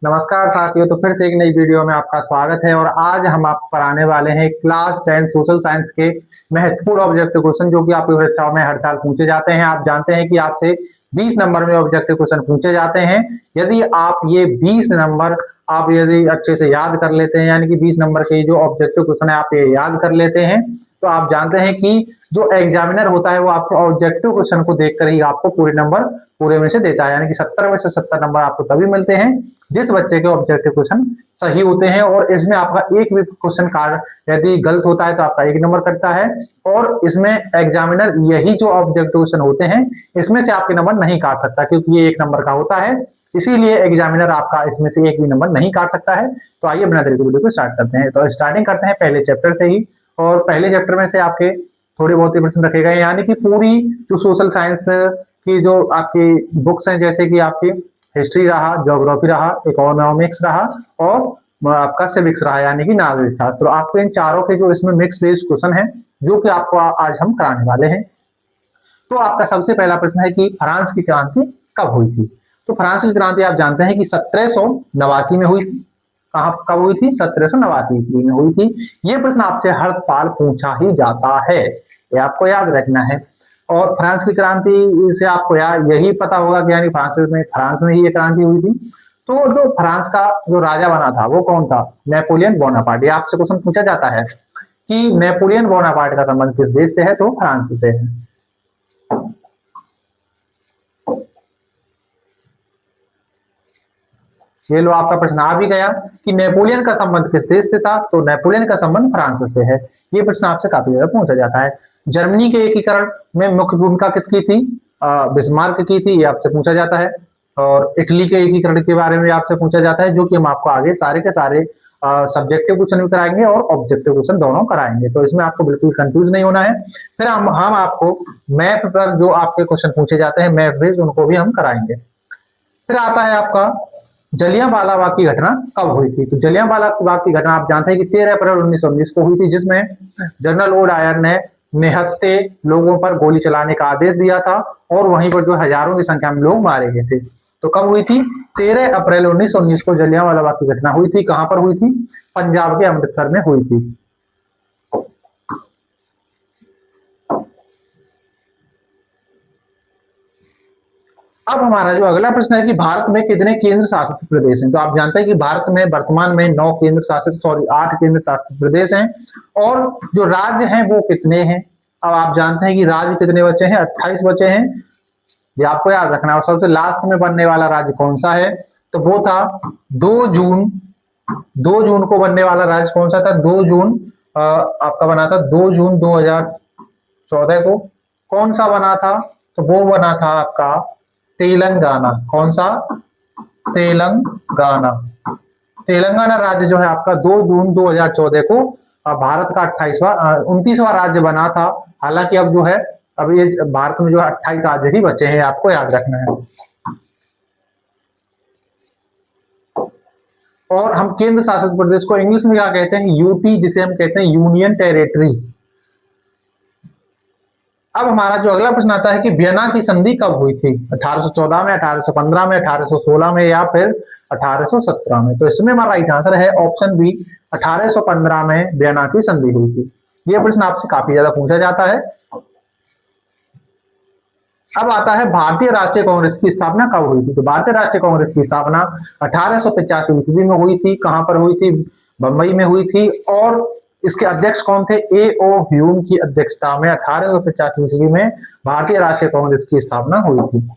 नमस्कार साथियों, तो फिर से एक नई वीडियो में आपका स्वागत है। और आज हम आपको पढ़ाने वाले हैं क्लास 10 सोशल साइंस के महत्वपूर्ण ऑब्जेक्टिव क्वेश्चन, जो कि आपकी परीक्षाओं में हर साल पूछे जाते हैं। आप जानते हैं कि आपसे 20 नंबर में ऑब्जेक्टिव क्वेश्चन पूछे जाते हैं। यदि आप ये 20 नंबर आप यदि अच्छे से याद कर लेते हैं, यानी कि 20 नंबर के जो ऑब्जेक्टिव क्वेश्चन है आप ये याद कर लेते हैं, तो आप जानते हैं कि जो एग्जामिनर होता है वो आपको ऑब्जेक्टिव क्वेश्चन को देखकर ही आपको पूरे नंबर पूरे में से देता है। यानी कि 70 में से 70 नंबर आपको तभी मिलते हैं जिस बच्चे के ऑब्जेक्टिव क्वेश्चन सही होते हैं। और इसमें आपका एक भी क्वेश्चन कार्ड यदि गलत होता है तो आपका 1 नंबर कटता है। और इसमें एग्जामिनर यही जो ऑब्जेक्टिव क्वेश्चन होते हैं इसमें से आपके नंबर नहीं काट सकता, क्योंकि ये 1 नंबर का होता है। इसीलिए एग्जामिनर आपका इसमें से एक भी नंबर नहीं काट सकता है। तो आइए बिना देरी के वीडियो को स्टार्ट करते हैं। तो स्टार्टिंग करते हैं पहले चैप्टर से ही। और पहले चैप्टर में से आपके थोड़े बहुत ही प्रश्न रखे गए, यानी कि पूरी जो सोशल साइंस की जो आपकी बुक्स हैं, जैसे कि आपकी हिस्ट्री रहा, ज्योग्राफी रहा, इकोनॉमिक्स रहा और आपका सिविक्स रहा, यानी कि नागरिक शास्त्र। आपके इन चारों के जो इसमें मिक्स बेस्ड क्वेश्चन है जो कि आपको आज हम कराने वाले हैं। तो आपका सबसे पहला प्रश्न है कि फ्रांस की क्रांति कब हुई थी। तो फ्रांस की क्रांति आप जानते हैं कि 1789 में हुई थी। कहाँ कब हुई थी? 1789 ईस्वी में हुई थी। ये प्रश्न आपसे हर साल पूछा ही जाता है, ये आपको याद रखना है। और फ्रांस की क्रांति से आपको यही पता होगा कि यानी फ्रांस में ही ये क्रांति हुई थी। तो जो फ्रांस का जो राजा बना था वो कौन था? Napoleon Bonaparte. ये आपसे क्वेश्चन पूछा जाता है कि नेपोलियन बोनापार्ट का संबंध किस देश से है? तो फ्रांस से है। ये लो आपका प्रश्न आ भी गया कि नेपोलियन का संबंध किस देश से था। तो नेपोलियन का संबंध फ्रांस से है। ये प्रश्न आपसे काफी ज्यादा पूछा जाता है। जर्मनी के एकीकरण में मुख्य भूमिका किसकी थी? बिस्मार्क की थी, ये आपसे पूछा जाता है। और इटली के एकीकरण के बारे में आपसे पूछा जाता है, जो कि हम आपको आगे सारे के सारे सब्जेक्टिव क्वेश्चन भी कराएंगे और ऑब्जेक्टिव क्वेश्चन दोनों कराएंगे। तो इसमें आपको बिल्कुल कंफ्यूज नहीं होना है। फिर हम आपको मैप पर जो आपके क्वेश्चन पूछे जाते हैं मैप बेस्ड, उनको भी हम कराएंगे। फिर आता है आपका जलियांवाला बाग की घटना कब हुई थी। तो जलियांवाला बाग की घटना आप जानते हैं कि 13 अप्रैल 1919 को हुई थी, जिसमें जनरल ओ डायर ने निहत्थे लोगों पर गोली चलाने का आदेश दिया था और वहीं पर जो हजारों की संख्या में लोग मारे गए थे। तो कब हुई थी? 13 अप्रैल 1919 को जलियांवाला बाग की घटना हुई थी। कहां पर हुई थी? पंजाब के अमृतसर में हुई थी। अब हमारा जो अगला प्रश्न है कि भारत में कितने केंद्र शासित प्रदेश हैं। तो आप जानते हैं कि भारत में वर्तमान में 8 केंद्र शासित प्रदेश हैं। और जो राज्य हैं वो कितने हैं? अब आप जानते हैं कि राज्य कितने बचे हैं? 28 बचे हैं। ये आपको याद रखना है। और सबसे लास्ट में बनने वाला राज्य कौन सा है? तो वो था 2 जून। 2 जून को बनने वाला राज्य कौन सा था? 2 जून आपका बना था 2 जून 2014 को। कौन सा बना था? तो वो बना था आपका तेलंगाना। कौन सा? तेलंगाना। तेलंगाना राज्य जो है आपका 2 जून 2014 को भारत का 29वां राज्य बना था। हालांकि अब जो है अब ये भारत में जो 28 राज्य ही बचे हैं, आपको याद रखना है। और हम केंद्र शासित प्रदेश को इंग्लिश में क्या कहते हैं? यूटी, जिसे हम कहते हैं यूनियन टेरिटरी। अब हमारा जो अगला प्रश्न आता है कि वियना की संधि कब हुई थी? 1814 में, 1815 में, 1816 में या फिर 1817 में? तो इसमें हमारा राइट आंसर है ऑप्शन बी, 1815 में वियना की संधि हुई थी। यह प्रश्न आपसे काफी ज्यादा पूछा जाता है। अब आता है भारतीय राष्ट्रीय कांग्रेस की स्थापना कब हुई थी। तो भारतीय राष्ट्रीय कांग्रेस की स्थापना 1885 ईस्वी में हुई थी। कहां पर हुई थी? बंबई में हुई थी। और इसके अध्यक्ष कौन थे? ए.ओ. ह्यूम की अध्यक्षता में 1885 ईस्वी में भारतीय राष्ट्रीय कांग्रेस की स्थापना हुई थी।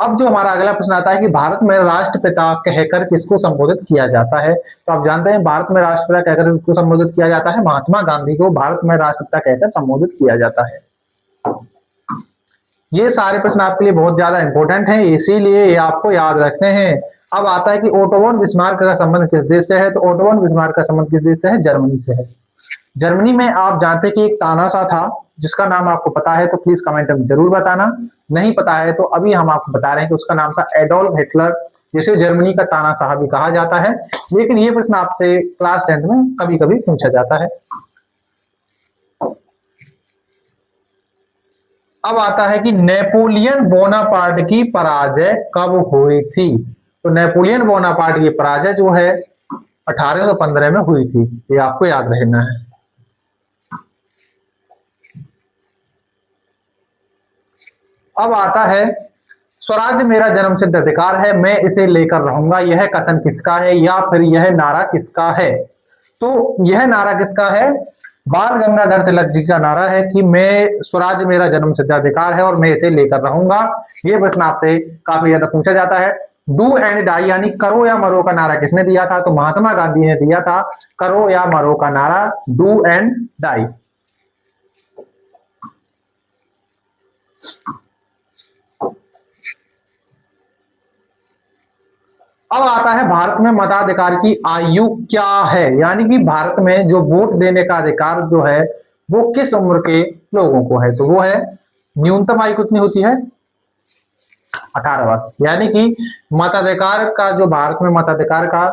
अब जो हमारा अगला प्रश्न आता है कि भारत में राष्ट्रपिता कहकर किसको संबोधित किया जाता है। तो आप जानते हैं भारत में राष्ट्रपिता कहकर किसको संबोधित किया जाता है? महात्मा गांधी को भारत में राष्ट्रपिता कहकर संबोधित किया जाता है। ये सारे प्रश्न आपके लिए बहुत ज्यादा इंपॉर्टेंट हैं, इसीलिए ये आपको याद रखने हैं। अब आता है कि ओटो वन बिस्मार्क का संबंध किस देश से है। तो ओटो वन बिस्मार्क का संबंध किस देश से है? जर्मनी से है। जर्मनी में आप जानते हैं कि एक तानाशाह था, जिसका नाम आपको पता है तो प्लीज कमेंट में जरूर बताना। नहीं पता है तो अभी हम आपको बता रहे हैं कि उसका नाम था एडोल्फ हिटलर, जिसे जर्मनी का तानाशाह भी कहा जाता है। लेकिन ये प्रश्न आपसे क्लास 10 में कभी कभी पूछा जाता है। अब आता है कि नेपोलियन बोनापार्ट की पराजय कब हुई थी। तो नेपोलियन बोनापार्ट की पराजय जो है 1815 में हुई थी, ये आपको याद रखना है। अब आता है स्वराज्य मेरा जन्मसिद्ध अधिकार है, मैं इसे लेकर रहूंगा, यह कथन किसका है या फिर यह नारा किसका है। तो यह नारा किसका है? बाल गंगाधर तिलक जी का नारा है कि मैं स्वराज्य मेरा जन्मसिद्ध अधिकार है और मैं इसे लेकर रहूंगा। ये प्रश्न आपसे काफी ज्यादा पूछा जाता है। डू एंड डाई यानी करो या मरो का नारा किसने दिया था? तो महात्मा गांधी ने दिया था करो या मरो का नारा, डू एंड डाई। अब आता है भारत में मताधिकार की आयु क्या है, यानी कि भारत में जो वोट देने का अधिकार जो है वो किस उम्र के लोगों को है। तो वो है न्यूनतम आयु कितनी होती है? 18 वर्ष। यानी कि मताधिकार का जो भारत में मताधिकार का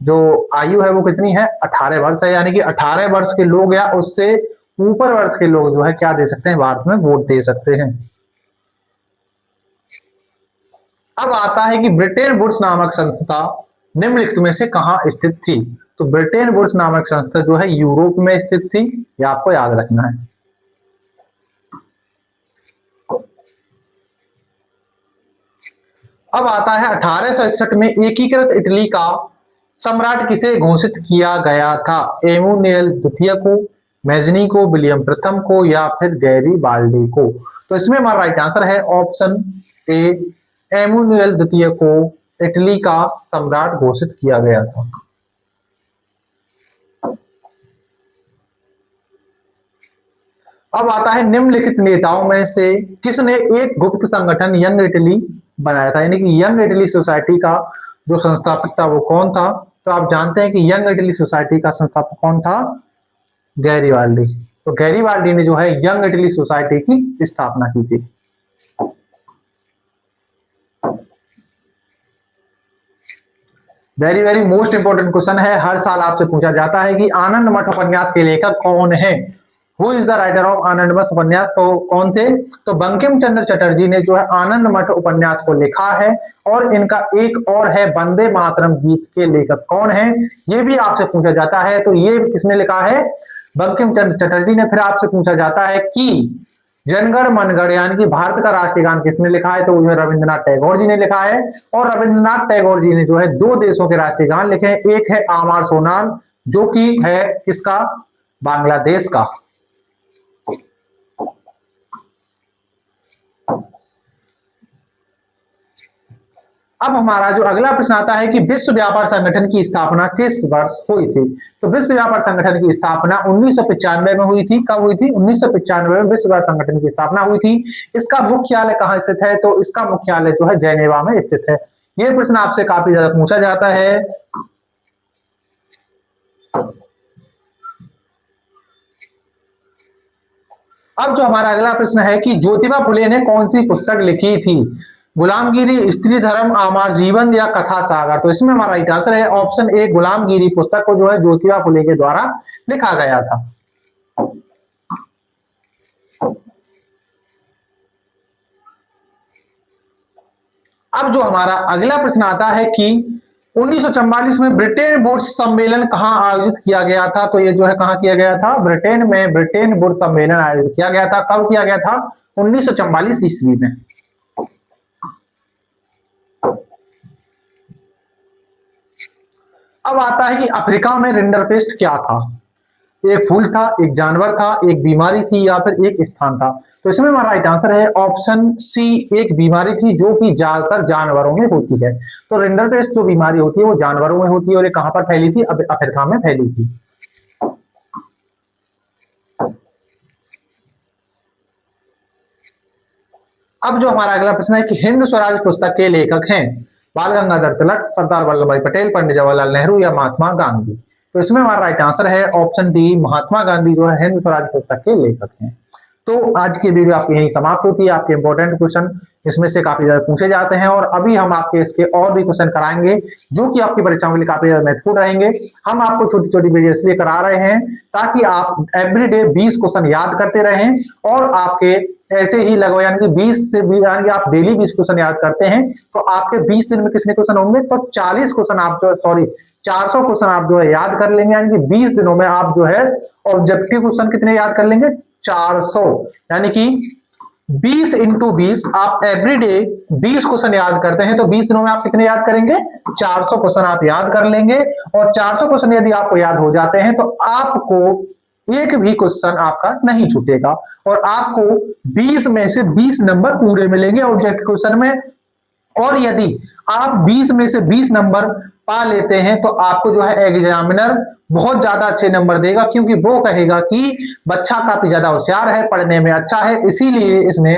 जो आयु है वो कितनी है? 18 वर्ष है। यानी कि 18 वर्ष के लोग या उससे ऊपर वर्ष के लोग जो है क्या दे सकते हैं? भारत में वोट दे सकते हैं। अब आता है कि ब्रिटेन वुड्स नामक संस्था निम्नलिखित में से कहां स्थित थी। तो ब्रिटेन वुड्स नामक संस्था जो है यूरोप में स्थित थी, यह आपको याद रखना है। अब आता है 1861 में एकीकृत इटली का सम्राट किसे घोषित किया गया था? एमुनियल द्वितीय को, मैजनी को, विलियम प्रथम को या फिर गैरीबाल्डी को। तो इसमें हमारा राइट आंसर है ऑप्शन ए, एमुनियल द्वितीय को इटली का सम्राट घोषित किया गया था। अब आता है निम्नलिखित नेताओं में से किसने एक गुप्त संगठन यंग इटली बनाया था, यानी कि यंग इटली सोसाइटी का जो संस्थापक था वो कौन था? तो आप जानते हैं कि यंग इटली सोसाइटी का संस्थापक कौन था? गैरीबाल्डी। तो गैरीबाल्डी ने जो है यंग इटली सोसाइटी की स्थापना की थी। Very very most important question है, हर साल आपसे पूछा जाता है कि आनंद मठ उपन्यास के लेखक कौन है? Who is the writer of Anand Math उपन्यास? तो कौन थे? तो बंकिम चंद्र चटर्जी ने जो है आनंद मठ उपन्यास को लिखा है। और इनका एक और है वंदे मातरम गीत के लेखक कौन है, ये भी आपसे पूछा जाता है। तो ये किसने लिखा है? बंकिम चंद्र चटर्जी ने। फिर आपसे पूछा जाता है कि जनगण मनगढ़ यानी कि भारत का राष्ट्रीय गान किसने लिखा है? तो वो रविंद्रनाथ टैगोर जी ने लिखा है। और रविंद्रनाथ टैगोर जी ने जो है दो देशों के राष्ट्रीय गान लिखे हैं, एक है आमार सोनान जो कि है किसका? बांग्लादेश का। अब हमारा जो अगला प्रश्न आता है कि विश्व व्यापार संगठन की स्थापना किस वर्ष हुई थी? तो विश्व व्यापार संगठन की स्थापना 1995 में हुई थी। कब हुई थी? 1995 में विश्व व्यापार संगठन की स्थापना हुई थी। इसका मुख्यालय कहां स्थित है? तो इसका मुख्यालय जो है जेनेवा में स्थित है। यह प्रश्न आपसे काफी ज्यादा पूछा जाता है। अब जो हमारा अगला प्रश्न है कि ज्योतिबा फुले ने कौन सी पुस्तक लिखी थी? गुलामगिरी, स्त्री धर्म, आमार जीवन या कथा सागर। तो इसमें हमारा राइट आंसर है ऑप्शन ए, गुलामगिरी पुस्तक को जो है ज्योतिबा फुले के द्वारा लिखा गया था। अब जो हमारा अगला प्रश्न आता है कि 1944 में ब्रिटेन वुड्स सम्मेलन कहां आयोजित किया गया था? तो ये जो है कहां किया गया था? ब्रिटेन में ब्रिटेन वुड्स सम्मेलन आयोजित किया गया था। कब किया गया था? 1944 ईस्वी में। अब आता है कि अफ्रीका में रिंडरपेस्ट क्या था? एक फूल था, एक जानवर था, एक बीमारी थी या फिर एक स्थान था। तो इसमें हमारा राइट आंसर है ऑप्शन सी, एक बीमारी थी जो कि ज्यादातर जानवरों में होती है। तो रिंडरपेस्ट जो बीमारी होती है वो जानवरों में होती है और ये कहां पर फैली थी? अफ्रीका में फैली थी। अब जो हमारा अगला प्रश्न है कि हिंद स्वराज पुस्तक के लेखक हैं बाल गंगाधर तिलक, सरदार वल्लभ भाई पटेल, पंडित जवाहरलाल नेहरू या महात्मा गांधी। तो इसमें हमारा राइट आंसर है ऑप्शन डी, महात्मा गांधी जो है हिंद स्वराज पुस्तक के लेखक हैं। तो आज की वीडियो आपकी यही समाप्त होती है। आपके इंपॉर्टेंट क्वेश्चन इसमें से काफी ज्यादा पूछे जाते हैं और अभी हम आपके इसके और भी क्वेश्चन कराएंगे जो कि आपकी परीक्षाओं के लिए काफी ज्यादा महत्वपूर्ण रहेंगे। हम आपको छोटी छोटी वीडियो इसलिए करा रहे हैं ताकि आप एवरीडे 20 क्वेश्चन याद करते रहें और आपके ऐसे ही लगभग यानी कि 20 से 20 यानी आप डेली 20 क्वेश्चन याद करते हैं तो आपके 20 दिन में कितने क्वेश्चन होंगे, तो 40 क्वेश्चन आप जो 400 क्वेश्चन आप जो है याद कर लेंगे। यानी कि 20 दिनों में आप जो है ऑब्जेक्टिव क्वेश्चन कितने याद कर लेंगे, 400। यानी कि 20 इंटू 20 आप एवरीडे 20 क्वेश्चन याद करते हैं तो 20 दिनों में आप कितने याद करेंगे, 400 क्वेश्चन आप याद कर लेंगे। और 400 क्वेश्चन यदि आपको याद हो जाते हैं तो आपको एक भी क्वेश्चन आपका नहीं छूटेगा और आपको 20 में से 20 नंबर पूरे मिलेंगे ऑब्जेक्टिव क्वेश्चन में। और यदि आप 20 में से 20 नंबर पा लेते हैं तो आपको जो है एग्जामिनर बहुत ज्यादा अच्छे नंबर देगा, क्योंकि वो कहेगा कि बच्चा काफी ज्यादा होशियार है, पढ़ने में अच्छा है, इसीलिए इसने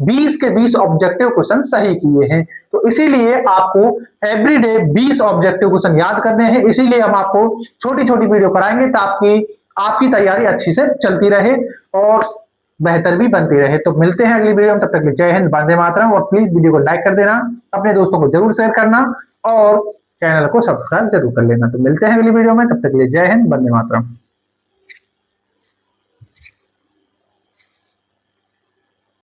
20 के 20 ऑब्जेक्टिव क्वेश्चन सही किए हैं। तो इसीलिए आपको एवरीडे 20 ऑब्जेक्टिव क्वेश्चन याद करने हैं। इसीलिए हम आपको छोटी छोटी वीडियो कराएंगे ताकि आपकी तैयारी अच्छी से चलती रहे और बेहतर भी बनती रहे। तो मिलते हैं अगली वीडियो में, तब तक जय हिंद, वंदे मातरम। और प्लीज वीडियो को लाइक कर देना, अपने दोस्तों को जरूर शेयर करना और चैनल को सब्सक्राइब जरूर कर लेना। तो मिलते हैं अगली वीडियो में, तब तक के लिए जय हिंद, वंदे मातरम।